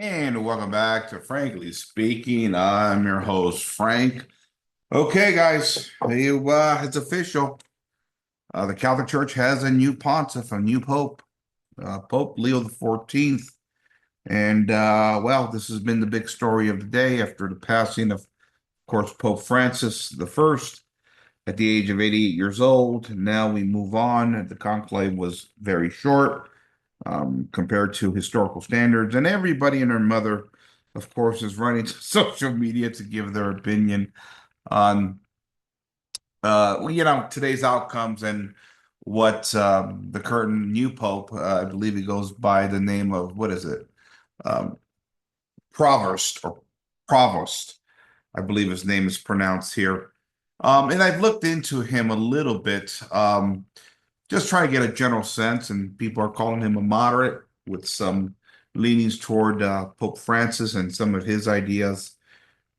And welcome back to Frankly Speaking. I'm your host, Frank. Okay, guys, it's official. The Catholic Church has a new pontiff, a new pope, Pope Leo XIV. And well, this has been the big story of the day after the passing of course, Pope Francis the First at the age of 88 years old. And now we move on. The conclave was very short compared to historical standards. And everybody and their mother, of course, is running to social media to give their opinion on, today's outcomes and what the current new pope, I believe he goes by the name of, what is it? Um, Provost or Provost, I believe his name is pronounced here. And I've looked into him a little bit, just trying to get a general sense, and people are calling him a moderate with some leanings toward Pope Francis and some of his ideas,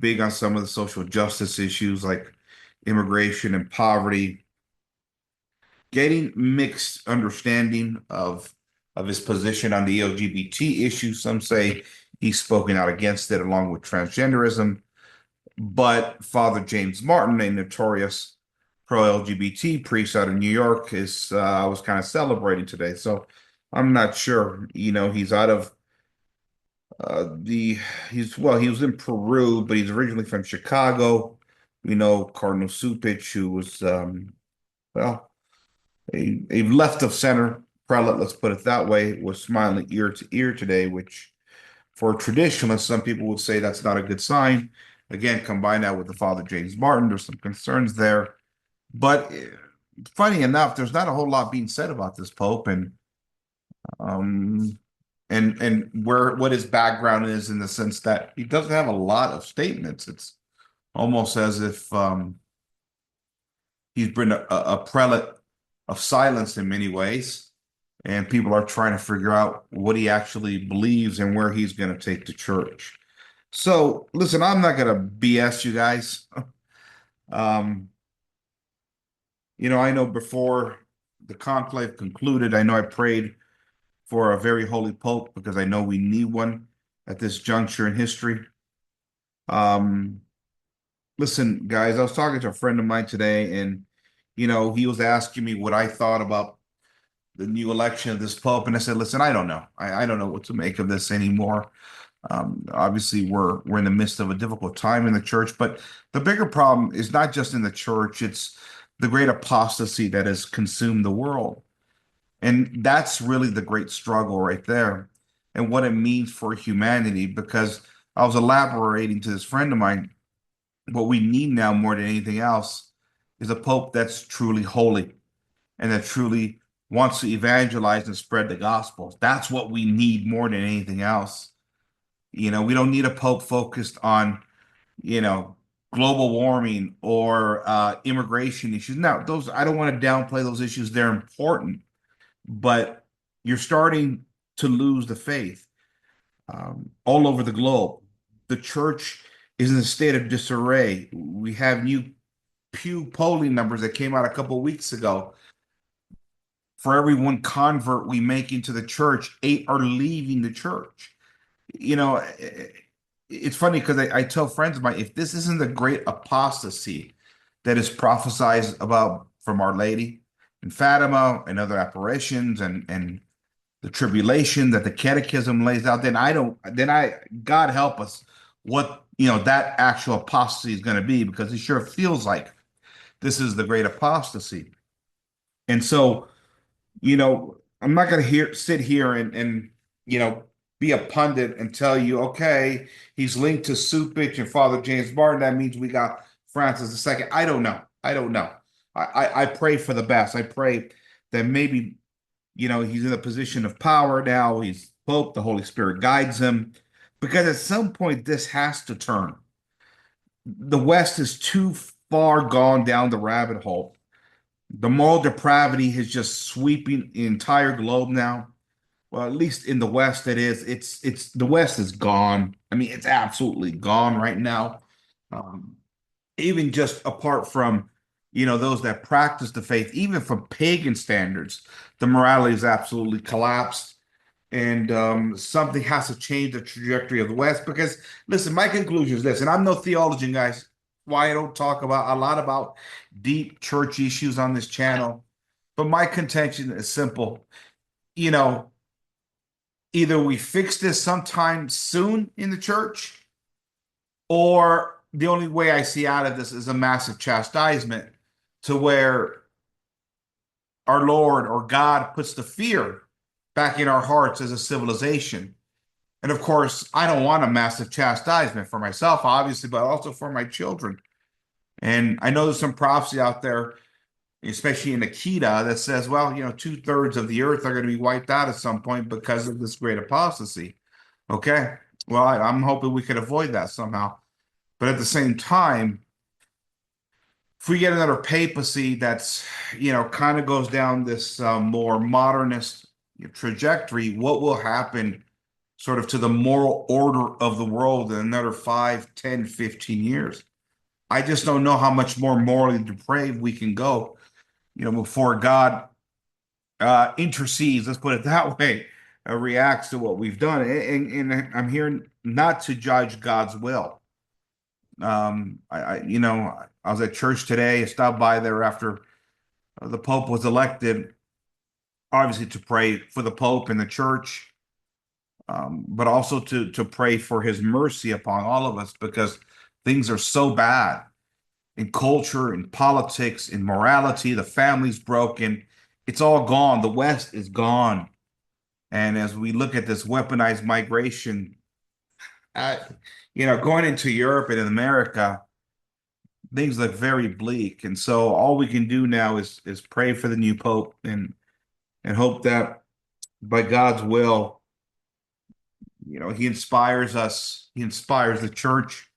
big on some of the social justice issues like immigration and poverty, getting mixed understanding of his position on the LGBT issue. Some say he's spoken out against it along with transgenderism. But Father James Martin, a notorious pro-LGBT priest out of New York, is was kind of celebrating today. So I'm not sure. He's out of the he was in Peru, but he's originally from Chicago. We know Cardinal Supich, who was well a left of center prelate, let's put it that way, was smiling ear to ear today, which for traditionalists, some people would say that's not a good sign. Again, combine that with the Father James Martin, there's some concerns there. But funny enough, there's not a whole lot being said about this Pope um and where what his background is in the sense that he doesn't have a lot of statements. It's almost as if he's been a prelate of silence in many ways, and people are trying to figure out what he actually believes and where he's going to take the church. So, listen, I'm not going to BS you guys. Um, I know before the conclave concluded, I know I prayed for a very holy pope because I know we need one at this juncture in history. Um, Listen, guys, I was talking to a friend of mine today, and he was asking me what I thought about the new election of this pope, and I said, listen, I don't know. I don't know what to make of this anymore. Obviously, we're in the midst of a difficult time in the church, but the bigger problem is not just in the church, it's the great apostasy that has consumed the world. And that's really the great struggle right there and what it means for humanity. Because I was elaborating to this friend of mine, what we need now more than anything else is a pope that's truly holy and that truly wants to evangelize and spread the gospel. That's what we need more than anything else. We don't need a pope focused on, you know, global warming or immigration issues. Now, those I don't want to downplay those issues. They're important, but you're starting to lose the faith all over the globe. The church is in a state of disarray. We have new Pew polling numbers that came out a couple of weeks ago. For every one convert we make into the church, 8 are leaving the church. You know, it's funny because I tell friends of mine, if this isn't the great apostasy that is prophesied about from Our Lady and Fatima and other apparitions and the tribulation that the catechism lays out, God help us what, that actual apostasy is going to be, because it sure feels like this is the great apostasy. And so, I'm not going to sit here and, be a pundit and tell you, okay, he's linked to Supich and Father James Martin. That means we got Francis II. I don't know. I don't know. I pray for the best. I pray that maybe, he's in a position of power now. He's Pope. The Holy Spirit guides him. Because at some point, this has to turn. The West is too far gone down the rabbit hole. The moral depravity is just sweeping the entire globe now. Well, at least in the West, it is. It's the West is gone. I mean, it's absolutely gone right now. Um, Even just apart from, those that practice the faith, even from pagan standards, the morality is absolutely collapsed. and something has to change the trajectory of the West. Because listen, my conclusion is this, and I'm no theologian, guys. Why I don't talk about a lot about deep church issues on this channel, but my contention is simple. You know, either we fix this sometime soon in the church, or the only way I see out of this is a massive chastisement to where our Lord or God puts the fear back in our hearts as a civilization. And of course, I don't want a massive chastisement for myself, obviously, but also for my children. And I know there's some prophecy out there, especially in Akita, that says, well, 2/3 of the earth are going to be wiped out at some point because of this great apostasy. Okay. Well, I'm hoping we could avoid that somehow. But at the same time, if we get another papacy that's, kind of goes down this more modernist trajectory, what will happen sort of to the moral order of the world in another 5, 10, 15 years? I just don't know how much more morally depraved we can go, before God intercedes, let's put it that way, reacts to what we've done. And I'm here not to judge God's will. I was at church today. I stopped by there after the Pope was elected, obviously to pray for the Pope and the church, but also to pray for his mercy upon all of us, because things are so bad in culture, in politics, in morality. The family's broken. It's all gone. The West is gone. And as we look at this weaponized migration, uh, going into Europe and in America, things look very bleak. And so all we can do now is pray for the new Pope, and hope that by God's will, he inspires us, he inspires the church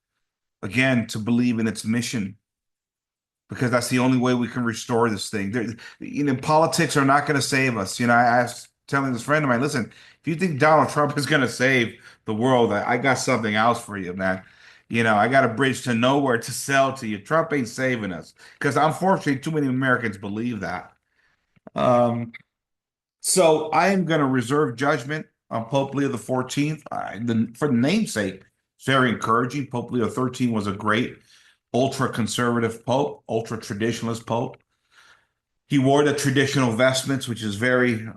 again to believe in its mission, because that's the only way we can restore this thing. Politics are not going to save us. I was telling this friend of mine, listen, if you think Donald Trump is going to save the world, I got something else for you, man. I got a bridge to nowhere to sell to you. Trump ain't saving us, because unfortunately, too many Americans believe that. Um, so I am going to reserve judgment on Pope Leo the 14th. For the namesake, it's very encouraging. Pope Leo 13 was a great ultra conservative pope, ultra traditionalist pope. He wore the traditional vestments, which is very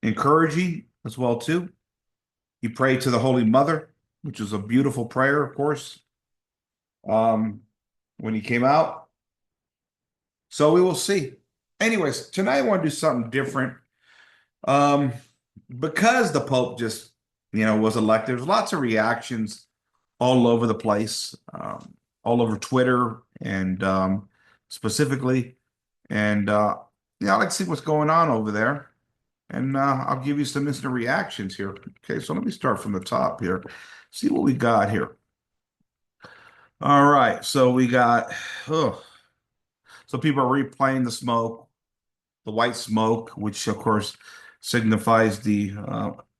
encouraging as well too. He prayed to the Holy Mother, which is a beautiful prayer, of course, um, when he came out. So we will see. Anyways, tonight I want to do something different. Um, because the Pope just, was elected, there's lots of reactions all over the place, all over Twitter and specifically. And I'd like to see what's going on over there. And I'll give you some instant reactions here. Okay, so let me start from the top here. See what we got here. All right, so we got, so people are replaying the smoke, the white smoke, which of course signifies the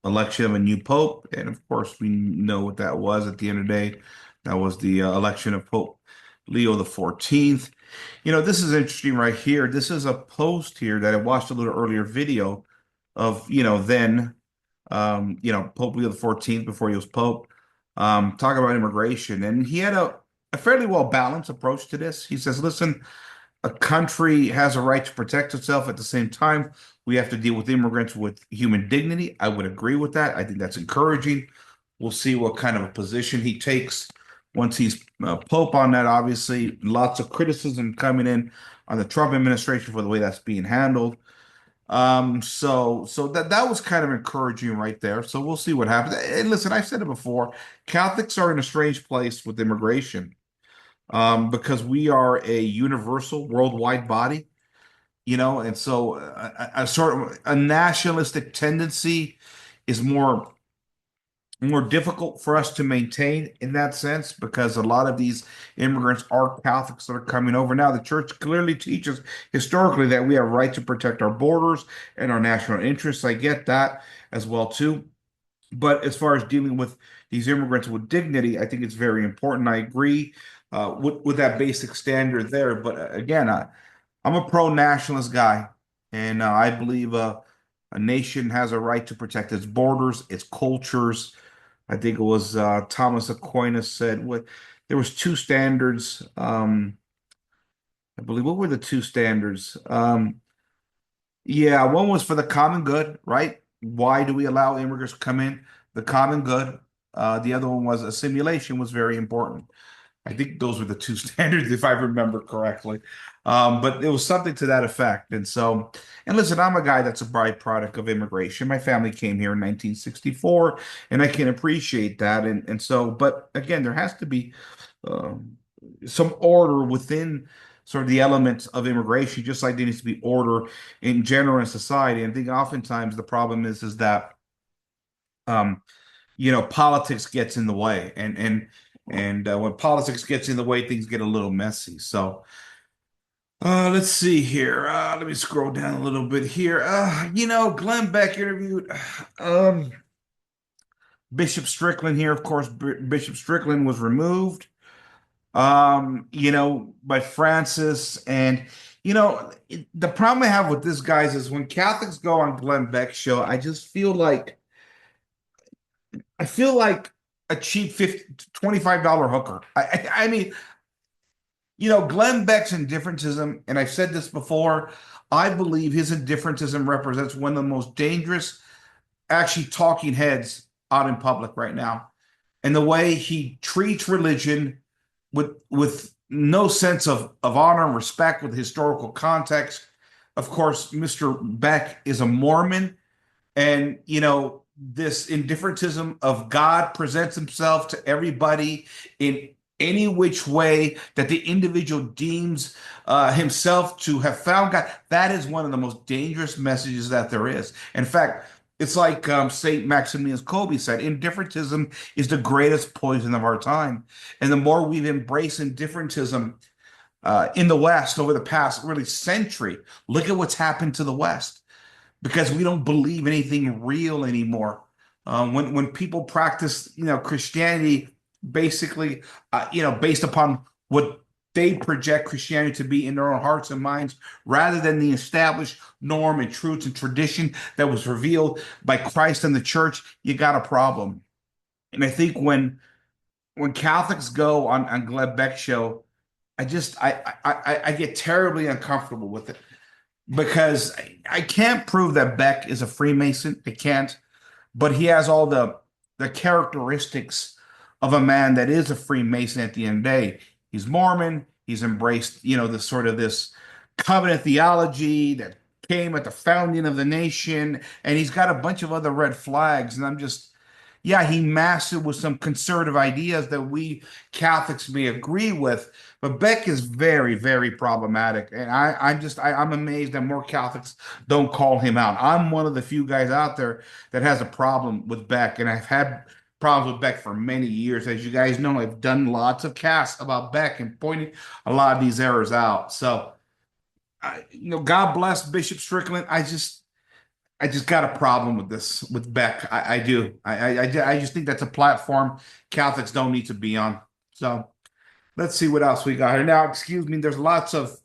election of a new pope. And of course, we know what that was at the end of the day. That was the election of Pope Leo the 14th. This is interesting right here. This is a post here that I watched a little earlier video of, then, Pope Leo the 14th, before he was Pope, talking about immigration. And he had a fairly well-balanced approach to this. He says, listen, a country has a right to protect itself. At the same time, we have to deal with immigrants with human dignity. I would agree with that. I think that's encouraging. We'll see what kind of a position he takes once he's Pope on that. Obviously, lots of criticism coming in on the Trump administration for the way that's being handled. So that was kind of encouraging right there. So we'll see what happens. And listen, I've said it before, Catholics are in a strange place with immigration, because we are a universal worldwide body, and so a sort of a nationalistic tendency is more difficult for us to maintain in that sense, because a lot of these immigrants are Catholics that are coming over. Now, the church clearly teaches historically that we have a right to protect our borders and our national interests. I get that as well too. But as far as dealing with these immigrants with dignity, I think it's very important. I agree with that basic standard there. But again, I'm a pro-nationalist guy, and I believe A nation has a right to protect its borders, its cultures. I think it was Thomas Aquinas said what there was two standards. I believe what were the two standards? Yeah, one was for the common good, right? Why do we allow immigrants to come in? The common good. The other one was assimilation was very important. I think those were the two standards, if I remember correctly. But it was something to that effect. And so, and listen, I'm a guy that's a byproduct of immigration. My family came here in 1964, and I can appreciate that. And so, but again, there has to be um, some order within sort of the elements of immigration, just like there needs to be order in general in society. And I think oftentimes the problem is that um, politics gets in the way, and when politics gets in the way, things get a little messy. So let's see here. Let me scroll down a little bit here. Glenn Beck interviewed um, Bishop Strickland here. Of course, Bishop Strickland was removed, by Francis. And the problem I have with this, guys, is when Catholics go on Glenn Beck's show, I feel like a cheap $25 hooker. I mean, Glenn Beck's indifferentism, and I've said this before, I believe his indifferentism represents one of the most dangerous, actually, talking heads out in public right now. And the way he treats religion with no sense of honor and respect with historical context. Of course, Mr. Beck is a Mormon, and this indifferentism of God presents himself to everybody in any which way that the individual deems himself to have found God. That is one of the most dangerous messages that there is. In fact, it's like Saint Maximilian Kolbe said, indifferentism is the greatest poison of our time. And the more we've embraced indifferentism in the West over the past really century, look at what's happened to the West, because we don't believe anything real anymore. When people practice, Christianity, basically, based upon what they project Christianity to be in their own hearts and minds, rather than the established norm and truths and tradition that was revealed by Christ and the church, you got a problem. And I think when Catholics go on Glenn Beck's show, I get terribly uncomfortable with it, because I can't prove that Beck is a Freemason. I can't, but he has all the characteristics of a man that is a Freemason at the end of the day. He's Mormon. He's embraced, this covenant theology that came at the founding of the nation, and he's got a bunch of other red flags. And yeah, he masked it with some conservative ideas that we Catholics may agree with, but Beck is very, very problematic. And I'm amazed that more Catholics don't call him out. I'm one of the few guys out there that has a problem with Beck, and I've had problems with Beck for many years. As you guys know, I've done lots of casts about Beck and pointing a lot of these errors out. So, God bless Bishop Strickland. I just got a problem with this with Beck. I do. I just think that's a platform Catholics don't need to be on. So let's see what else we got here. Now, excuse me, there's lots of,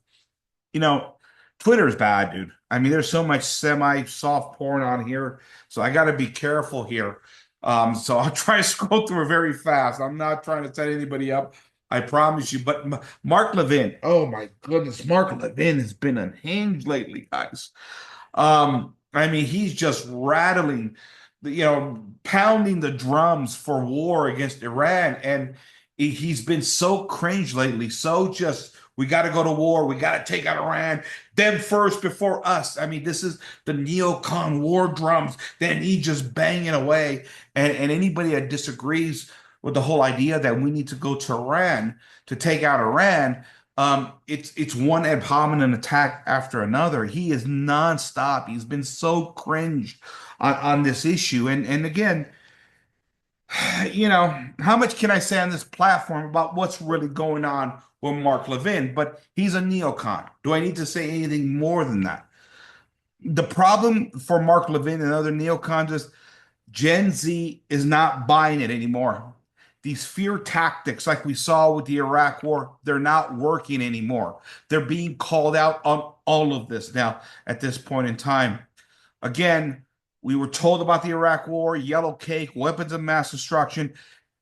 you know, Twitter's bad, dude. I mean, there's so much semi-soft porn on here, so I got to be careful here. So I'll try to scroll through it very fast. I'm not trying to set anybody up, I promise you. But Mark Levin, oh my goodness, Mark Levin has been unhinged lately, guys. I mean, he's just rattling, pounding the drums for war against Iran. And he's been so cringe lately. So just, we got to go to war. We got to take out Iran. Them first before us. I mean, this is the neocon war drums. Then he just banging away. And anybody that disagrees with the whole idea that we need to go to Iran to take out Iran, it's one ad hominem attack after another. He is nonstop. He's been so cringe on this issue. And again, how much can I say on this platform about what's really going on with Mark Levin? But he's a neocon. Do I need to say anything more than that? The problem for Mark Levin and other neocons is Gen Z is not buying it anymore. These fear tactics, like we saw with the Iraq War, they're not working anymore. They're being called out on all of this now at this point in time. Again, we were told about the Iraq War, yellow cake, weapons of mass destruction.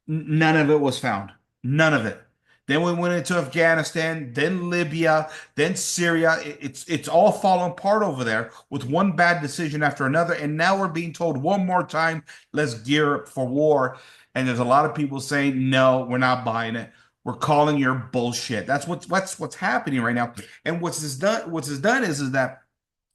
None of it was found. None of it. Then we went into Afghanistan, then Libya, then Syria. It's all falling apart over there with one bad decision after another. And now we're being told one more time, let's gear up for war. And there's a lot of people saying, no, we're not buying it. We're calling your bullshit. That's what's happening right now. And what's this done is that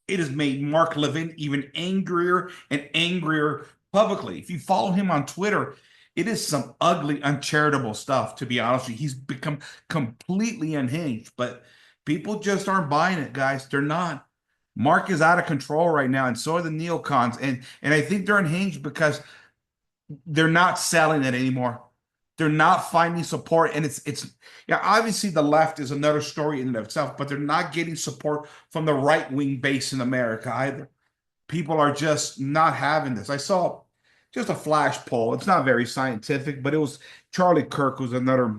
it has made Mark Levin even angrier and angrier publicly. If you follow him on Twitter, it is some ugly, uncharitable stuff, to be honest with you. He's become completely unhinged, but people just aren't buying it, guys. They're not. Mark is out of control right now, and so are the neocons. And I think they're unhinged because they're not selling it anymore. They're not finding support, and it's yeah. Obviously, the left is another story in and of itself, but they're not getting support from the right wing base in America either. People are just not having this. I saw just a flash poll. It's not very scientific, but it was Charlie Kirk, who's another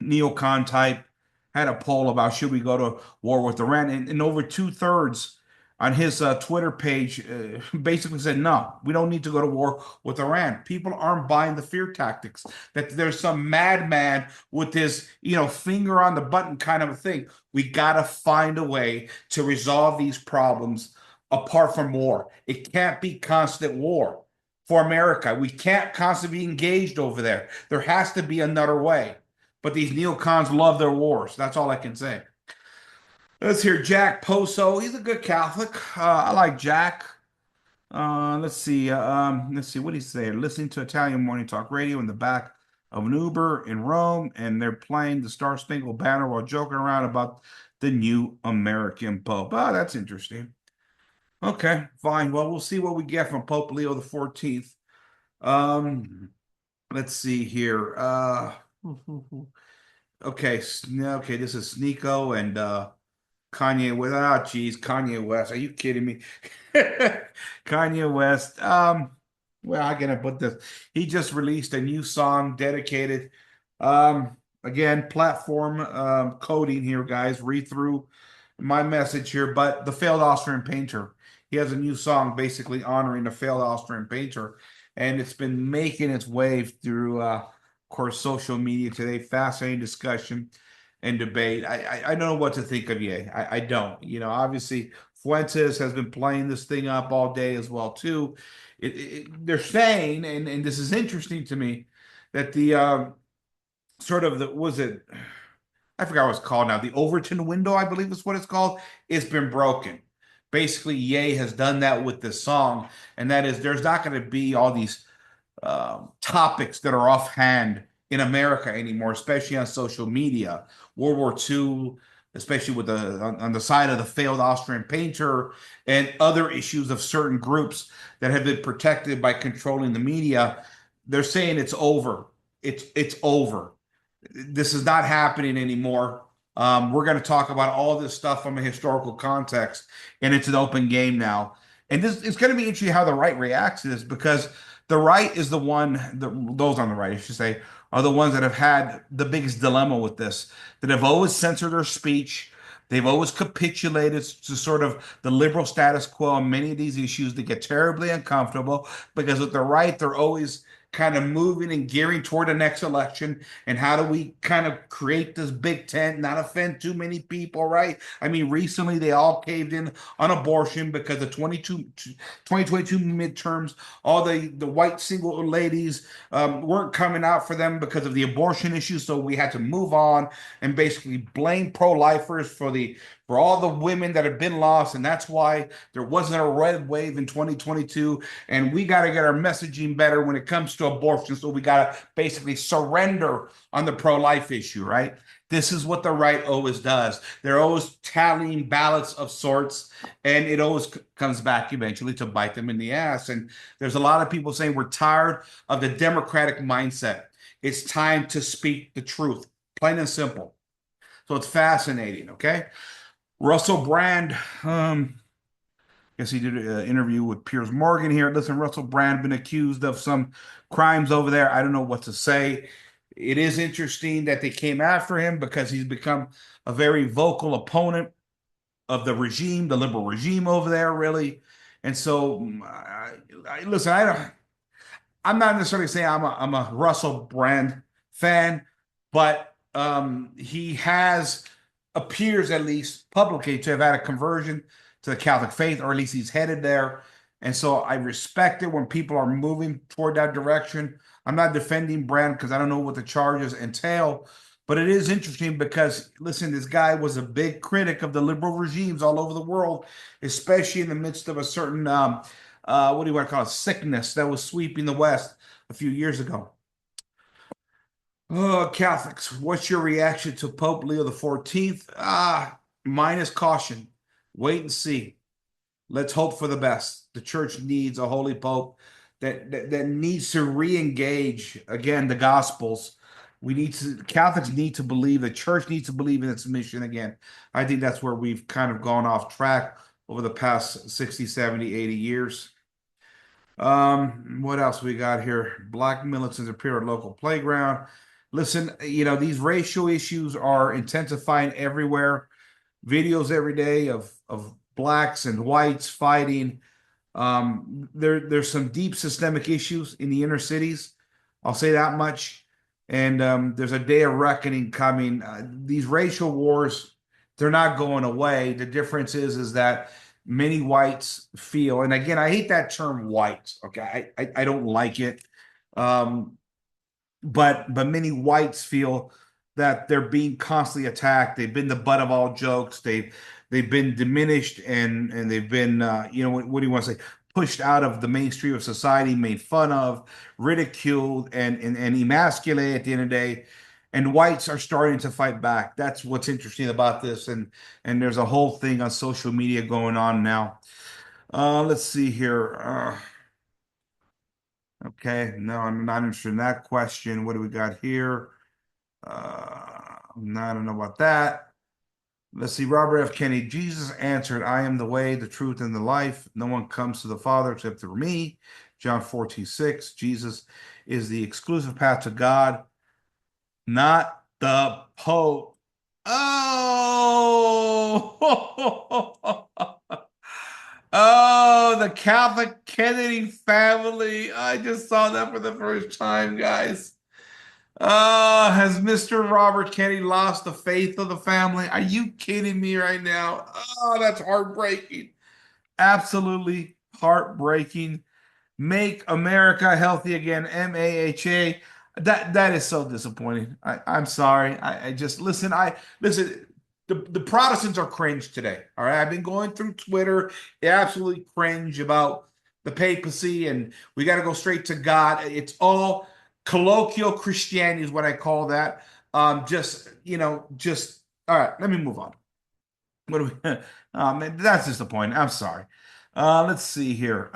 neocon type, had a poll about should we go to war with Iran, and over two-thirds on his Twitter page basically said no, we don't need to go to war with Iran. People aren't buying the fear tactics that there's some madman with his finger on the button kind of a thing. We gotta find a way to resolve these problems apart from war. It can't be constant war for America. We can't constantly be engaged over there. There has to be another way. But these neocons love their wars. That's all I can say. Let's hear Jack Poso. He's a good Catholic. I like Jack. Let's see what he's saying. Listening to Italian morning talk radio in the back of an Uber in Rome, and they're playing the Star Spangled Banner while joking around about the new American Pope. Oh, that's interesting. Okay, fine. Well, we'll see what we get from Pope Leo the 14th. Um, let's see here. Okay, okay, this is Sneeko and Kanye West. Ah, geez, Kanye West. Are you kidding me? Kanye West. Well, I'm gonna put this. He just released a new song dedicated. Again, platform coding here, guys. Read through my message here, but the failed Austrian painter. He has a new song basically honoring the failed Austrian painter, and it's been making its way through, of course, social media today. Fascinating discussion and debate. I don't know what to think of Ye. I don't. Obviously Fuentes has been playing this thing up all day as well too. They're saying, and this is interesting to me, that the sort of the was it I forgot what it's called now. The Overton window, I believe is what it's called. It's been broken. Basically, Ye has done that with this song, and that is there's not going to be all these topics that are offhand in America anymore, especially on social media. World War II, especially with on the side of the failed Austrian painter and other issues of certain groups that have been protected by controlling the media. They're saying it's over. It's over. This is not happening anymore. We're going to talk about all this stuff from a historical context, and it's an open game now. And this it's going to be interesting how the right reacts to this because the right is those on the right, I should say, are the ones that have had the biggest dilemma with this, that have always censored their speech. They've always capitulated to sort of the liberal status quo on many of these issues. They get terribly uncomfortable because with the right, they're always kind of moving and gearing toward the next election. And how do we kind of create this big tent, not offend too many people, right? I mean, recently they all caved in on abortion because the 2022 midterms, all the white single ladies weren't coming out for them because of the abortion issue. So we had to move on and basically blame pro-lifers for all the women that have been lost. And that's why there wasn't a red wave in 2022. And we got to get our messaging better when it comes to abortion. So we got to basically surrender on the pro-life issue, right? This is what the right always does. They're always tallying ballots of sorts, and it always comes back eventually to bite them in the ass. And there's a lot of people saying we're tired of the Democratic mindset. It's time to speak the truth, plain and simple. So it's fascinating, okay? Russell Brand, guess he did an interview with Piers Morgan here. Listen, Russell Brand been accused of some crimes over there. I don't know what to say. It is interesting that they came after him because he's become a very vocal opponent of the regime, the liberal regime over there, really. And so, listen, I'm not necessarily saying I'm a Russell Brand fan, but he has appears at least publicly to have had a conversion to the Catholic faith, or at least he's headed there. And so I respect it when people are moving toward that direction. I'm not defending Brand because I don't know what the charges entail, but it is interesting because listen, this guy was a big critic of the liberal regimes all over the world, especially in the midst of a certain what do you want to call it, sickness that was sweeping the West a few years ago. Oh, Catholics, what's your reaction to Pope Leo the 14th? Minus caution. Wait and see. Let's hope for the best. The church needs a holy pope that needs to re-engage again the gospels. Catholics need to believe, the church needs to believe in its mission again. I think that's where we've kind of gone off track over the past 60, 70, 80 years. What else we got here? Black militants appear at local playground. Listen, these racial issues are intensifying everywhere. Videos every day of blacks and whites fighting. There's some deep systemic issues in the inner cities. I'll say that much. And there's a day of reckoning coming. These racial wars, they're not going away. The difference is that many whites feel, and again, I hate that term whites. Okay, I don't like it. But many whites feel that they're being constantly attacked. They've been the butt of all jokes. They've been diminished and they've been what do you want to say, pushed out of the mainstream of society, made fun of, ridiculed, and emasculated at the end of the day. And whites are starting to fight back. That's what's interesting about this. And there's a whole thing on social media going on now. Let's see here. Okay, no, I'm not interested in that question. What do we got here? No, I don't know about that. Let's see. Robert F. Kennedy. Jesus answered, I am the way, the truth, and the life. No one comes to the Father except through me. John 14:6. Jesus is the exclusive path to God, not the Pope. Oh, oh, the Catholic Kennedy family. I just saw that for the first time, guys. Has Mr. Robert Kennedy lost the faith of the family? Are you kidding me right now? Oh, that's heartbreaking. Absolutely heartbreaking. Make America healthy again. MAHA. That is so disappointing. I'm sorry. I just listen. Listen. The Protestants are cringe today. All right. I've been going through Twitter, absolutely cringe about the papacy, and we got to go straight to God. It's all colloquial Christianity is what I call that. Just all right. Let me move on. What do we? Man, that's disappointing. I'm sorry. Let's see here.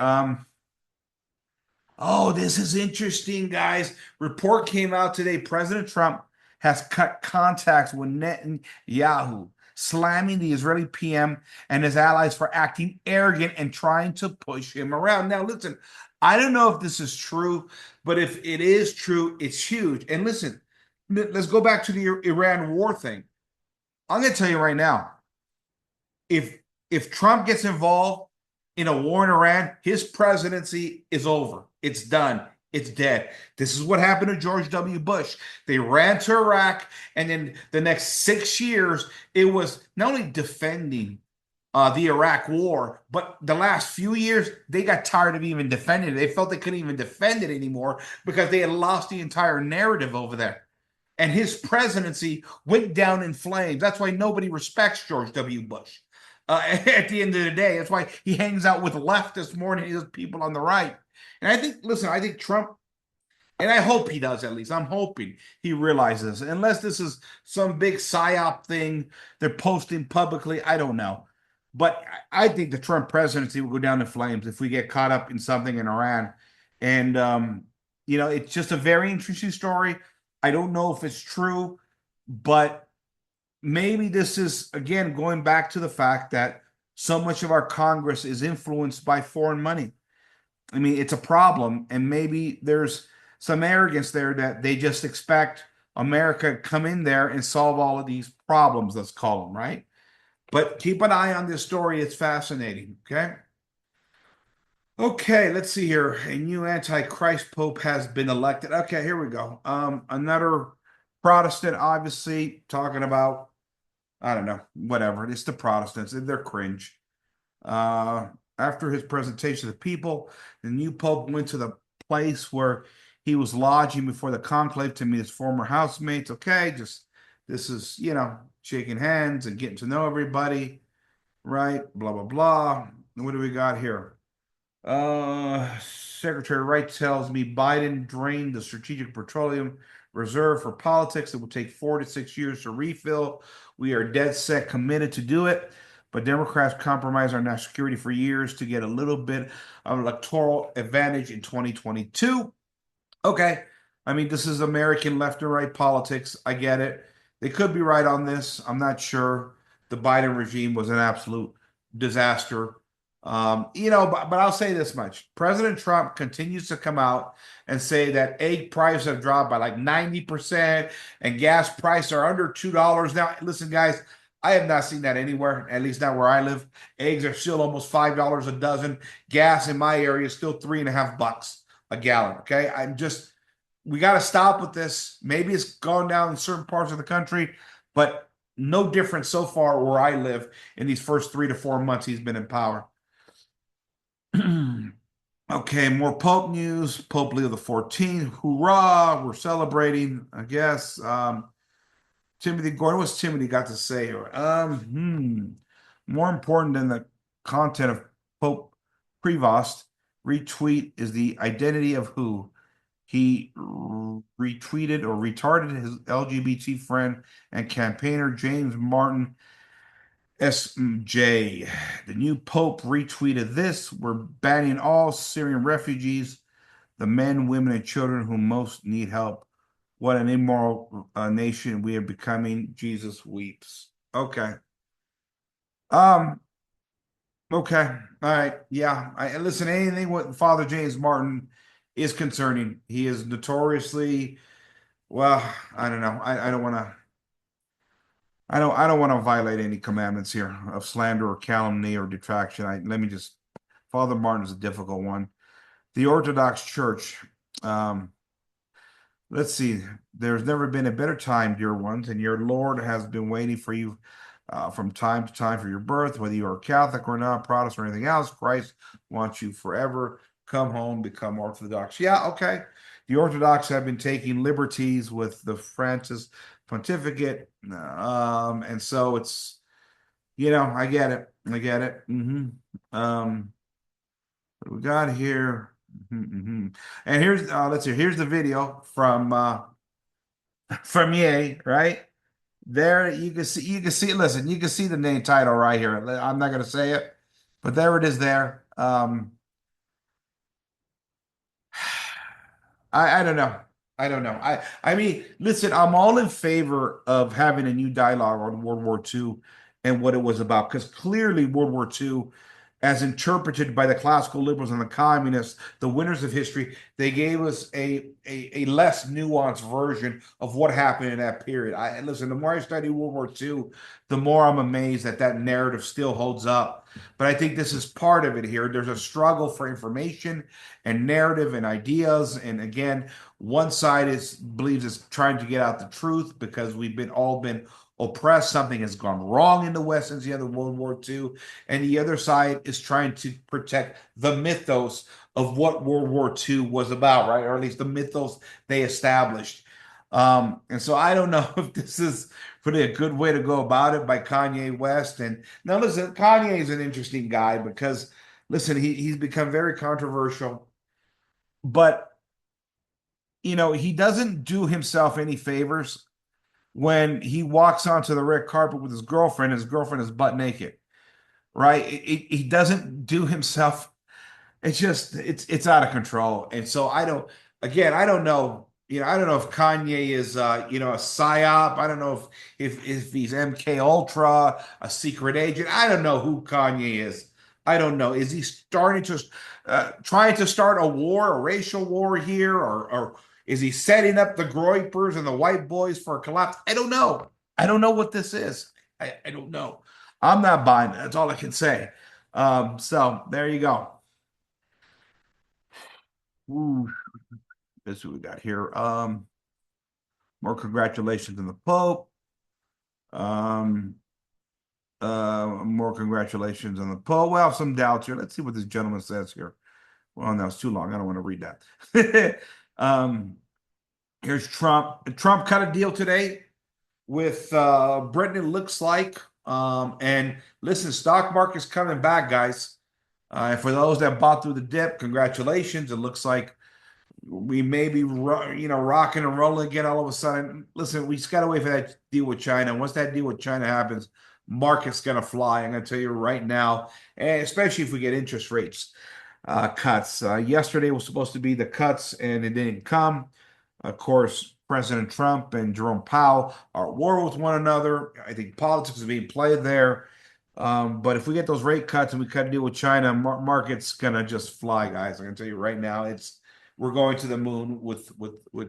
Oh, this is interesting, guys. Report came out today. President Trump has cut contacts with Netanyahu, slamming the Israeli PM and his allies for acting arrogant and trying to push him around. Now, listen, I don't know if this is true, but if it is true, it's huge. And listen, let's go back to the Iran war thing. I'm going to tell you right now, if Trump gets involved in a war in Iran, his presidency is over. It's done. It's dead. This is what happened to George W. Bush. They ran to Iraq, and then the next 6 years, it was not only defending the Iraq war, but the last few years, they got tired of even defending it. They felt they couldn't even defend it anymore because they had lost the entire narrative over there. And his presidency went down in flames. That's why nobody respects George W. Bush. At the end of the day, that's why he hangs out with leftists more than he does people on the right. And I think, listen, I think Trump, and I hope he does at least. I'm hoping he realizes, unless this is some big psyop thing they're posting publicly, I don't know. But I think the Trump presidency will go down in flames if we get caught up in something in Iran. And, it's just a very interesting story. I don't know if it's true, but maybe this is, again, going back to the fact that so much of our Congress is influenced by foreign money. I mean, it's a problem, and maybe there's some arrogance there that they just expect America to come in there and solve all of these problems, let's call them, right? But keep an eye on this story. It's fascinating, okay? Okay, let's see here. A new Antichrist Pope has been elected. Okay, here we go. Another Protestant, obviously, talking about, I don't know, whatever. It's the Protestants. They're cringe. Uh, After his presentation to the people, the new Pope went to the place where he was lodging before the conclave to meet his former housemates. Okay, just this is, shaking hands and getting to know everybody, right? Blah, blah, blah. What do we got here? Secretary Wright tells me Biden drained the strategic petroleum reserve for politics. It will take 4 to 6 years to refill. We are dead set committed to do it, but Democrats compromise our national security for years to get a little bit of electoral advantage in 2022. Okay. I mean, this is American left and right politics. I get it. They could be right on this. I'm not sure. The Biden regime was an absolute disaster. But I'll say this much. President Trump continues to come out and say that egg prices have dropped by like 90% and gas prices are under $2. Now, listen, guys, I have not seen that anywhere, at least not where I live. Eggs are still almost $5 a dozen. Gas in my area is still 3.5 bucks a gallon. Okay. We got to stop with this. Maybe it's gone down in certain parts of the country, but no different so far where I live in these first 3 to 4 months he's been in power. Okay, more Pope news. Pope Leo XIV, hoorah! We're celebrating, I guess. Timothy Gordon, what's Timothy got to say here? More important than the content of Pope Prevost retweet is the identity of who he retweeted or retarded his LGBT friend and campaigner James Martin SJ. The new Pope retweeted this. We're banning all Syrian refugees, the men, women, and children who most need help. What an immoral nation we are becoming. Jesus weeps. Okay. Um, okay. All right. Yeah. Listen, anything with Father James Martin is concerning. He is notoriously, well, I don't know. I don't want to. I don't want to violate any commandments here of slander or calumny or detraction. Let me just. Father Martin is a difficult one. The Orthodox Church. Um, let's see. There's never been a better time, dear ones, and your Lord has been waiting for you from time to time for your birth, whether you are Catholic or not, Protestant or anything else. Christ wants you forever. Come home, become Orthodox. Yeah, okay. The Orthodox have been taking liberties with the Francis pontificate, and so it's I get it. I get it. What we got here? And here's let's see. Here's the video from Ye, right? There you can see, listen, you can see the name title right here. I'm not gonna say it, but there it is there. I don't know. I don't know. I mean, listen, I'm all in favor of having a new dialogue on World War II and what it was about, because clearly World War II, as interpreted by the classical liberals and the communists, the winners of history, they gave us a less nuanced version of what happened in that period. Listen, the more I study World War II, the more I'm amazed that that narrative still holds up. But I think this is part of it here. There's a struggle for information and narrative and ideas. And again, one side believes it's trying to get out the truth because we've been oppressed. Something has gone wrong in the West since the end of World War II. And the other side is trying to protect the mythos of what World War II was about, right? Or at least the mythos they established. And so I don't know if this is really a good way to go about it by Kanye West. And now listen, Kanye is an interesting guy because listen, he's become very controversial, but he doesn't do himself any favors when he walks onto the red carpet with his girlfriend. His girlfriend is butt naked, right? He doesn't do himself. It's out of control. And so I don't know. I don't know if Kanye is a psyop. I don't know if he's MK Ultra, a secret agent. I don't know who Kanye is. I don't know. Is he trying to start a war, a racial war here, or is he setting up the Groypers and the white boys for a collapse? I don't know. I don't know what this is. I don't know. I'm not buying it. That's all I can say. So there you go. Ooh, this is what we got here. More congratulations on the Pope. Um, more congratulations on the Pope. Well, some doubts here. Let's see what this gentleman says here. Well, no, it's too long. I don't want to read that. Here's Trump. Trump cut a deal today with Britain, it looks like. And listen, stock market's coming back, guys. For those that bought through the dip, congratulations. It looks like we may be, rocking and rolling again all of a sudden. Listen, we just got to wait for that deal with China. Once that deal with China happens, market's going to fly. I'm going to tell you right now, and especially if we get interest rates cuts. Yesterday was supposed to be the cuts, and it didn't come. Of course, President Trump and Jerome Powell are at war with one another. I think politics is being played there. But if we get those rate cuts and we cut a deal with China, market's gonna just fly, guys. I can tell you right now, we're going to the moon with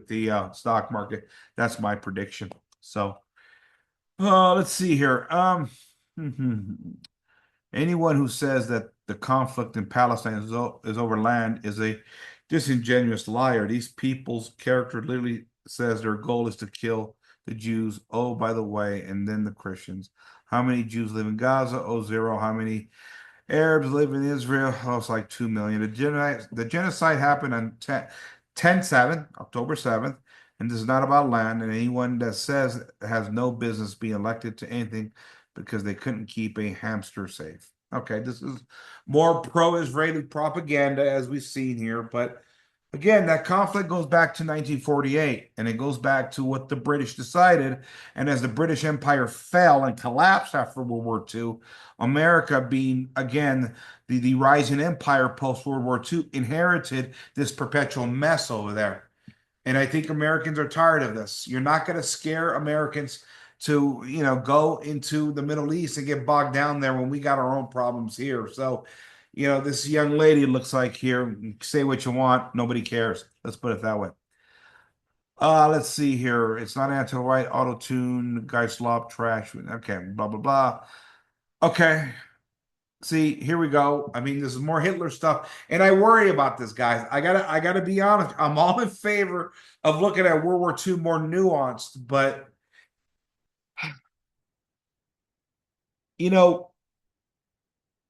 the stock market. That's my prediction. So, let's see here. Anyone who says that the conflict in Palestine is over land is a disingenuous liar. These people's character literally says their goal is to kill the Jews. Oh, by the way, and then the Christians. How many Jews live in Gaza? Oh, zero. How many Arabs live in Israel? Oh, it's like 2 million. The genocide happened on 10/7, October 7th, and this is not about land. And anyone that says has no business being elected to anything because they couldn't keep a hamster safe. Okay, this is more pro-Israeli propaganda as we've seen here, but again, that conflict goes back to 1948, and it goes back to what the British decided. And as the British Empire fell and collapsed after World War II, America, being again the rising empire post World War II, inherited this perpetual mess over there. And I think Americans are tired of this. You're not going to scare Americans to, go into the Middle East and get bogged down there when we got our own problems here. So, this young lady looks like here, say what you want, nobody cares. Let's put it that way. Let's see here. It's not anti-white, auto-tune, guy slop, trash. Okay, blah, blah, blah. Okay. See, here we go. I mean, this is more Hitler stuff, and I worry about this, guys. I gotta be honest. I'm all in favor of looking at World War II more nuanced, but you know,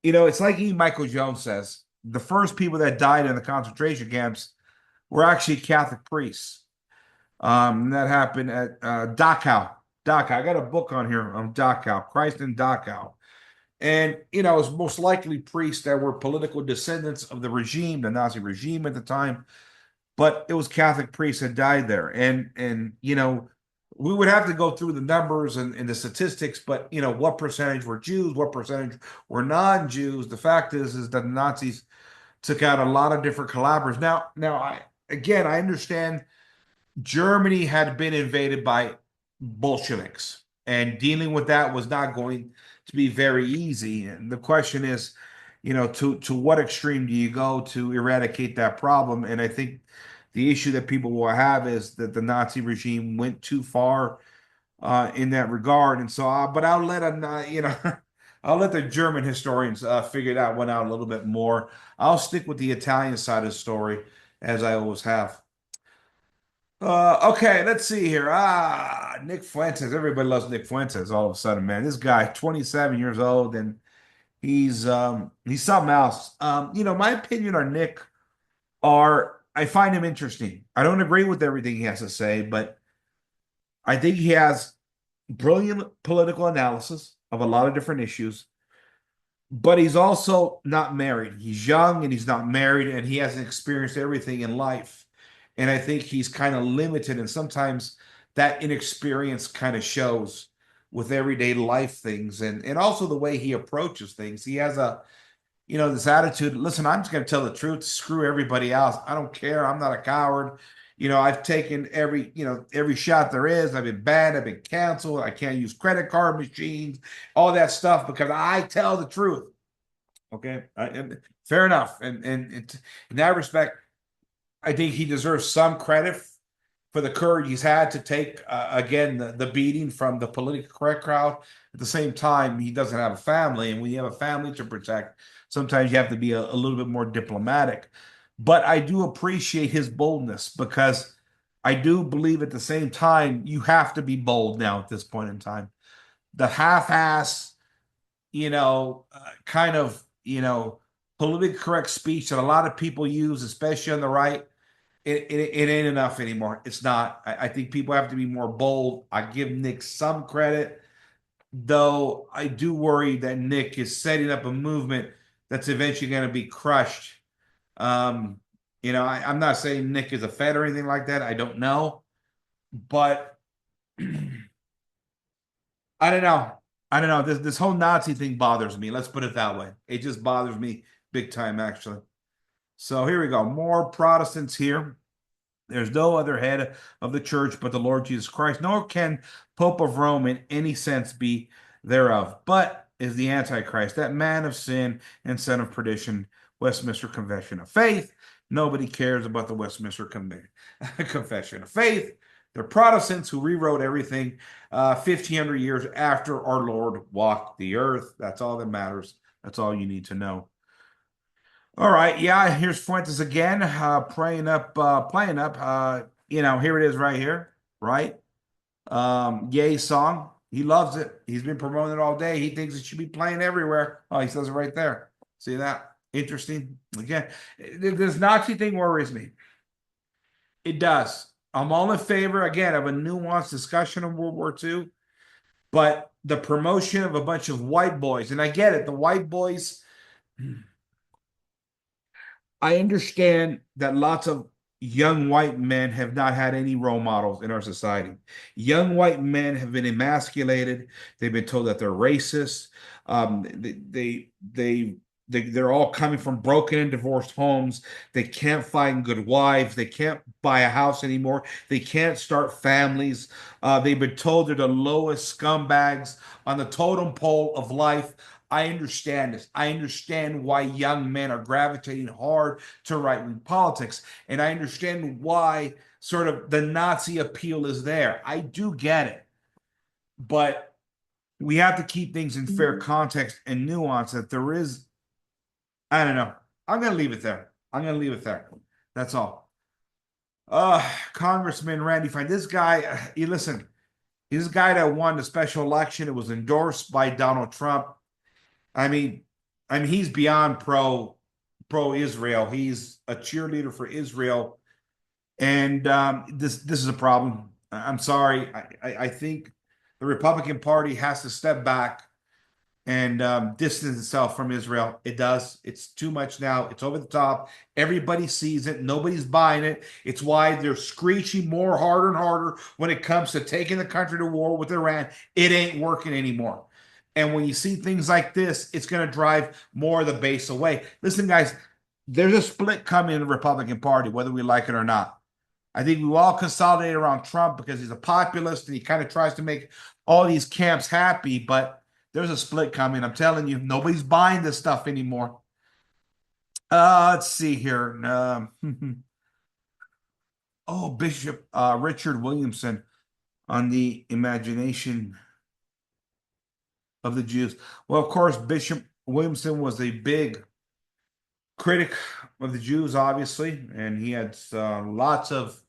it's like E. Michael Jones says: the first people that died in the concentration camps were actually Catholic priests. That happened at Dachau. Dachau. I got a book on here on Dachau, Christ in Dachau. And, it's most likely priests that were political descendants of the regime, the Nazi regime at the time, but it was Catholic priests that died there. And we would have to go through the numbers and the statistics, but, what percentage were Jews, what percentage were non-Jews? The fact is that the Nazis took out a lot of different collaborators. I understand Germany had been invaded by Bolsheviks, and dealing with that was not going to be very easy. And the question is, to what extreme do you go to eradicate that problem? And I think the issue that people will have is that the Nazi regime went too far in that regard. And so, but I'll let them, I'll let the German historians figure that one out a little bit more. I'll stick with the Italian side of the story, as I always have. Okay, let's see here. Nick Fuentes. Everybody loves Nick Fuentes all of a sudden, man. This guy, 27 years old, and he's something else. My opinion on Nick I find him interesting. I don't agree with everything he has to say, but I think he has brilliant political analysis of a lot of different issues. But he's also not married. He's young and he's not married, and he hasn't experienced everything in life. And I think he's kind of limited, and sometimes that inexperience kind of shows with everyday life things, and also the way he approaches things. He has this attitude. Listen, I'm just going to tell the truth. Screw everybody else. I don't care. I'm not a coward. I've taken every shot there is. I've been banned. I've been canceled. I can't use credit card machines, all that stuff because I tell the truth. Okay, fair enough. And in that respect, I think he deserves some credit for the courage he's had to take, again, the beating from the politically correct crowd. At the same time, he doesn't have a family. And when you have a family to protect, sometimes you have to be a little bit more diplomatic. But I do appreciate his boldness because I do believe at the same time you have to be bold now at this point in time. The half-ass, kind of, politically correct speech that a lot of people use, especially on the right, it ain't enough anymore. It's not. I think people have to be more bold. I give Nick some credit, though I do worry that Nick is setting up a movement that's eventually going to be crushed. Um, I'm not saying Nick is a Fed or anything like that. I don't know, but I don't know. I don't know. This whole Nazi thing bothers me. Let's put it that way. It just bothers me big time, actually. So here we go. More Protestants here. There's no other head of the church but the Lord Jesus Christ, nor can Pope of Rome in any sense be thereof, but is the Antichrist, that man of sin and son of perdition, Westminster Confession of Faith. Nobody cares about the Westminster Confession of Faith. They're Protestants who rewrote everything 1,500 years after our Lord walked the earth. That's all that matters. That's all you need to know. All right, yeah, here's Fuentes again, playing up. Here it is right here, right? Yay song. He loves it. He's been promoting it all day. He thinks it should be playing everywhere. Oh, he says it right there. See that? Interesting. Again, this Nazi thing worries me. It does. I'm all in favor, again, of a nuanced discussion of World War II, but the promotion of a bunch of white boys, and I get it, the white boys. I understand that lots of young white men have not had any role models in our society. Young white men have been emasculated. They've been told that they're racist. They're all coming from broken and divorced homes. They can't find good wives. They can't buy a house anymore. They can't start families. They've been told they're the lowest scumbags on the totem pole of life. I understand this. I understand why young men are gravitating hard to right-wing politics. And I understand why sort of the Nazi appeal is there. I do get it. But we have to keep things in fair context and nuance that there is. I don't know. I'm going to leave it there. I'm going to leave it there. That's all. Congressman Randy Fine. This guy, listen, he's a guy that won the special election. It was endorsed by Donald Trump. I mean, he's beyond pro Israel. He's a cheerleader for Israel, and this is a problem. I'm sorry. I think the Republican Party has to step back and distance itself from Israel. It does. It's too much now. It's over the top. Everybody sees it. Nobody's buying it. It's why they're screeching more harder and harder when it comes to taking the country to war with Iran. It ain't working anymore. And when you see things like this, it's going to drive more of the base away. Listen, guys, there's a split coming in the Republican Party, whether we like it or not. I think we all consolidate around Trump because he's a populist and he kind of tries to make all these camps happy, but there's a split coming. I'm telling you, nobody's buying this stuff anymore. Let's see here. Bishop Richard Williamson on the imagination of the Jews. Well, of course, Bishop Williamson was a big critic of the Jews, obviously, and he had lots of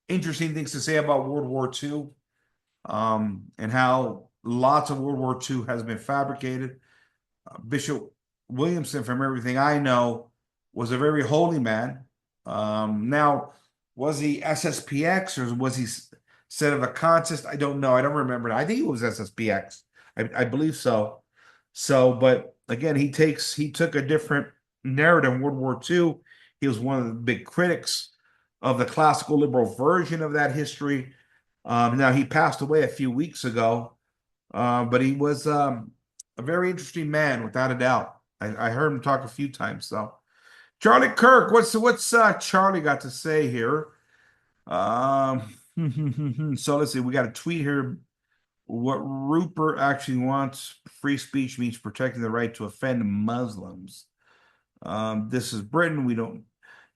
interesting things to say about World War II, and how lots of World War II has been fabricated. Bishop Williamson, from everything I know, was a very holy man. Now, was he SSPX or was he set of a consist? I don't know. I don't remember. I think he was SSPX. I believe so. But again, he took a different narrative in World War II. He was one of the big critics of the classical liberal version of that history. Now he passed away a few weeks ago, but he was a very interesting man, without a doubt. I heard him talk a few times. So, Charlie Kirk, what's Charlie got to say here? So let's see. We got a tweet here. What Rupert actually wants: free speech means protecting the right to offend Muslims. This is Britain. We don't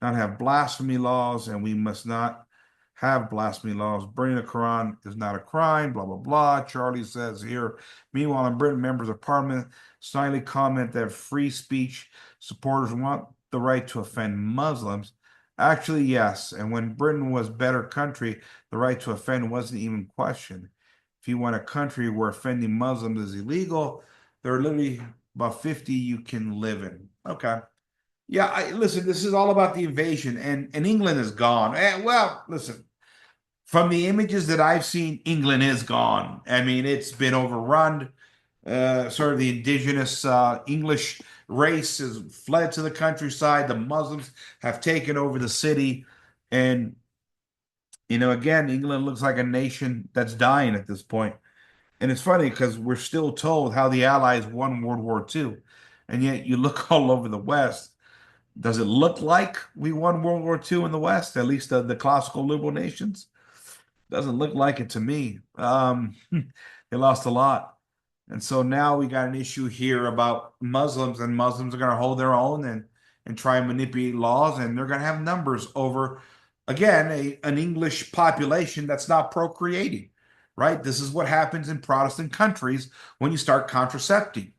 not have blasphemy laws, and we must not have blasphemy laws. Burning the Quran is not a crime, blah, blah, blah. Charlie says here. Meanwhile, in Britain, members of parliament silently comment that free speech supporters want the right to offend Muslims. Actually, yes. And when Britain was a better country, the right to offend wasn't even questioned. If you want a country where offending Muslims is illegal, there are literally about 50 you can live in. Okay. Yeah, listen, this is all about the invasion, and England is gone. Well, listen, from the images that I've seen, England is gone. I mean, it's been overrun. Sort of the indigenous English race has fled to the countryside. The Muslims have taken over the city. And, again, England looks like a nation that's dying at this point. And it's funny because we're still told how the Allies won World War II. And yet you look all over the West. Does it look like we won World War II in the West, at least the classical liberal nations? Doesn't look like it to me. They lost a lot. And so now we got an issue here about Muslims, and Muslims are going to hold their own and try and manipulate laws, and they're going to have numbers over, again, an English population that's not procreating, right? This is what happens in Protestant countries when you start contracepting.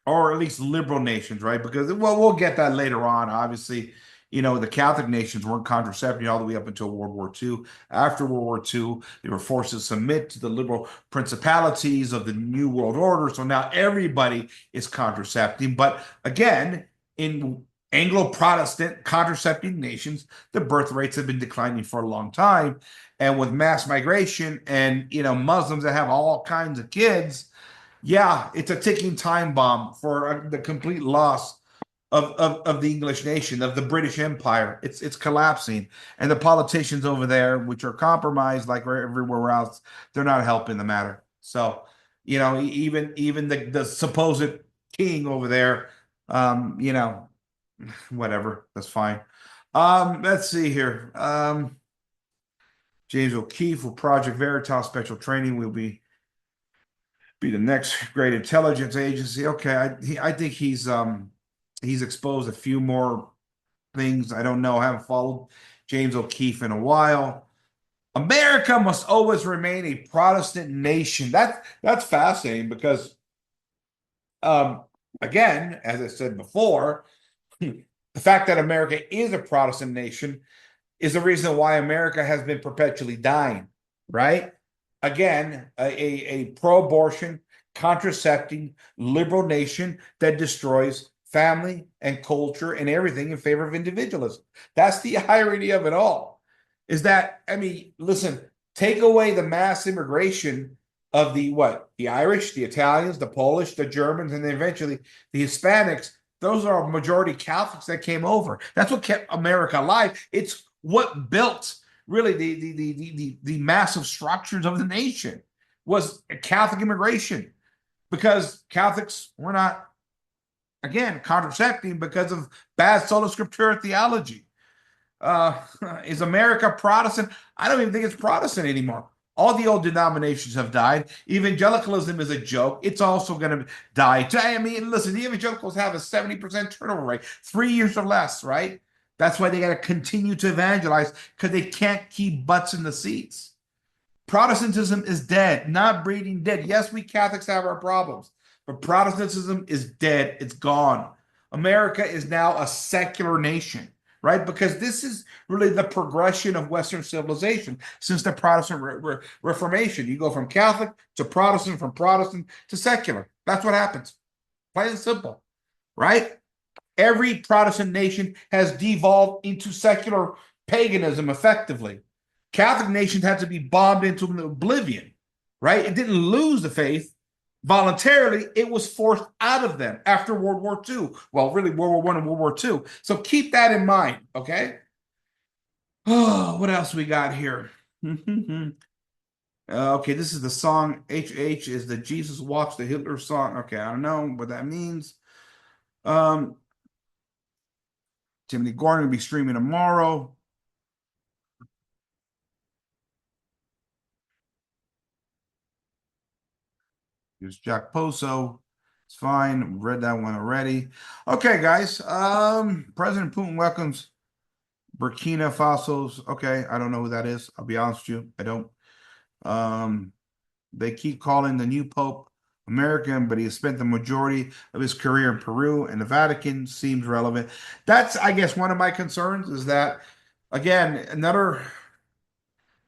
Or at least liberal nations, right? Because, well, we'll get that later on. Obviously, the Catholic nations weren't contracepting all the way up until World War II. After World War II, they were forced to submit to the liberal principalities of the New World Order. So now everybody is contracepting. But again, in Anglo-Protestant contracepting nations, the birth rates have been declining for a long time. And with mass migration and, Muslims that have all kinds of kids, yeah, it's a ticking time bomb for the complete loss of the English nation, of the British Empire. It's collapsing, and the politicians over there, which are compromised like everywhere else, they're not helping the matter. So, even the supposed king over there, whatever, that's fine. Let's see here. James O'Keefe with Project Veritas Special Training will be the next great intelligence agency. Okay, I think he's exposed a few more things. I don't know. I haven't followed James O'Keefe in a while. America must always remain a Protestant nation. That's fascinating because, again, as I said before, the fact that America is a Protestant nation is the reason why America has been perpetually dying, right? Again, a pro-abortion, contracepting, liberal nation that destroys family and culture and everything in favor of individualism. That's the irony of it all. Is that, I mean, listen, take away the mass immigration of the Irish, the Italians, the Polish, the Germans, and then eventually the Hispanics. Those are majority Catholics that came over. That's what kept America alive. It's what built really the massive structures of the nation was Catholic immigration, because Catholics were not, again, contracepting because of bad sola scriptura theology. Is America Protestant? I don't even think it's Protestant anymore. All the old denominations have died. Evangelicalism is a joke. It's also going to die. I mean, listen, the evangelicals have a 70% turnover rate, 3 years or less, right? That's why they got to continue to evangelize, because they can't keep butts in the seats. Protestantism is dead, not breeding dead. Yes, we Catholics have our problems, but Protestantism is dead. It's gone. America is now a secular nation, right? Because this is really the progression of Western civilization since the Protestant Reformation. You go from Catholic to Protestant, from Protestant to secular. That's what happens. Plain and simple, right? Every Protestant nation has devolved into secular paganism effectively. Catholic nations had to be bombed into oblivion, right? It didn't lose the faith voluntarily. It was forced out of them after World War II. Well, really, World War I and World War II. So keep that in mind, okay? Oh, what else we got here? Okay, this is the song. HH is the Jesus Walks the Hitler song. Okay, I don't know what that means. Timothy Gordon will be streaming tomorrow. Here's Jack Poso. It's fine. Read that one already. Okay, guys. President Putin welcomes Burkina Faso's. Okay, I don't know who that is. I'll be honest with you. I don't. They keep calling the new Pope American, but he has spent the majority of his career in Peru and the Vatican. Seems relevant. That's, I guess, one of my concerns is that, again, another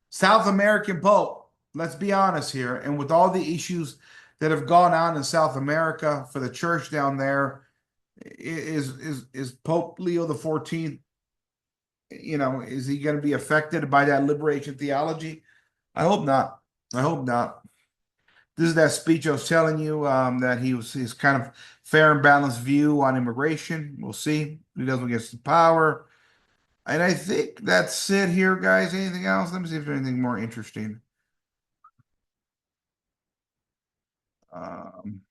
South American Pope. Let's be honest here. And with all the issues that have gone on in South America for the church down there, is Pope Leo the 14th, is he going to be affected by that liberation theology? I hope not. I hope not. This is that speech I was telling you, that he's kind of fair and balanced view on immigration. We'll see. He doesn't get the power. And I think that's it here, guys. Anything else? Let me see if there's anything more interesting. Um,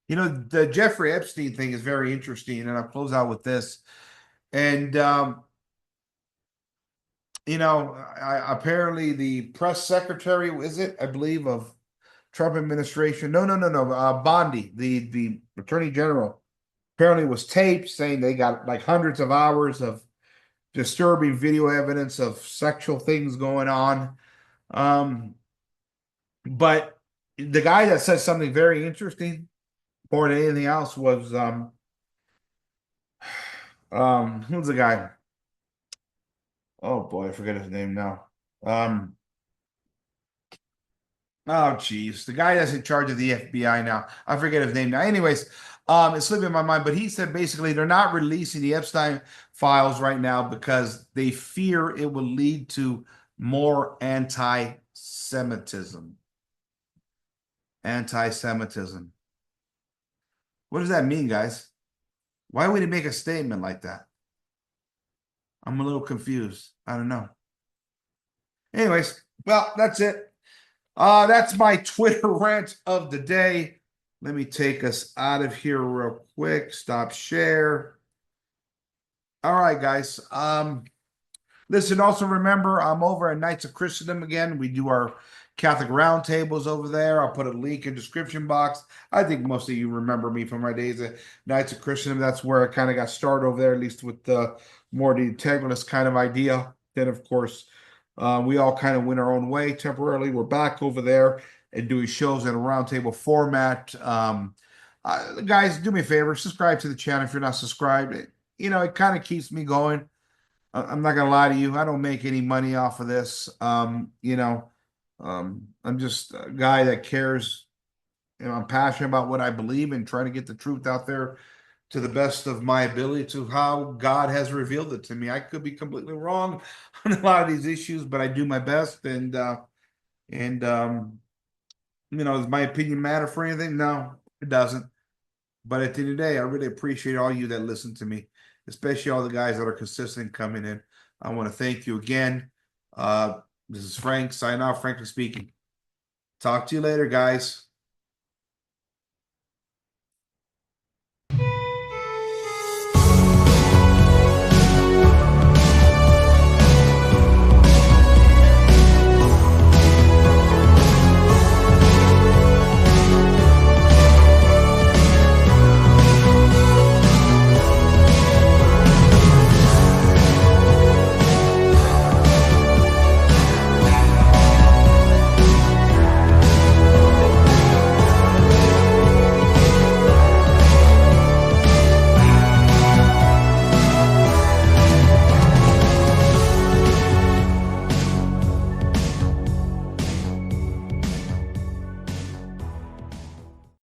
the Jeffrey Epstein thing is very interesting, and I'll close out with this. And apparently the press secretary, is it, I believe, of Trump administration? No. Bondi, the attorney general, apparently was taped saying they got like hundreds of hours of disturbing video evidence of sexual things going on. But the guy that said something very interesting more than anything else was who's the guy? Oh boy, I forget his name now. Oh geez, the guy that's in charge of the FBI now. I forget his name now. Anyways, it's slipping my mind, but he said basically they're not releasing the Epstein files right now because they fear it will lead to more anti-Semitism. Anti-Semitism. What does that mean, guys? Why would he make a statement like that? I'm a little confused. I don't know. Anyways, well, that's it. That's my Twitter rant of the day. Let me take us out of here real quick. Stop share. All right, guys. Listen, also remember, I'm over at Knights of Christendom again. We do our Catholic roundtables over there. I'll put a link in the description box. I think most of you remember me from my days at Knights of Christendom. That's where I kind of got started over there, at least with the more the integralist kind of idea. Then, of course, we all kind of went our own way temporarily. We're back over there and doing shows in a roundtable format. Guys, do me a favor, subscribe to the channel if you're not subscribed. It kind of keeps me going. I'm not gonna lie to you. I don't make any money off of this. I'm just a guy that cares. I'm passionate about what I believe and trying to get the truth out there to the best of my ability to how God has revealed it to me. I could be completely wrong on a lot of these issues, but I do my best. Does my opinion matter for anything? No, it doesn't. But at the end of the day, I really appreciate all you that listen to me, especially all the guys that are consistent coming in. I want to thank you again. This is Frank, sign off, frankly speaking. Talk to you later, guys.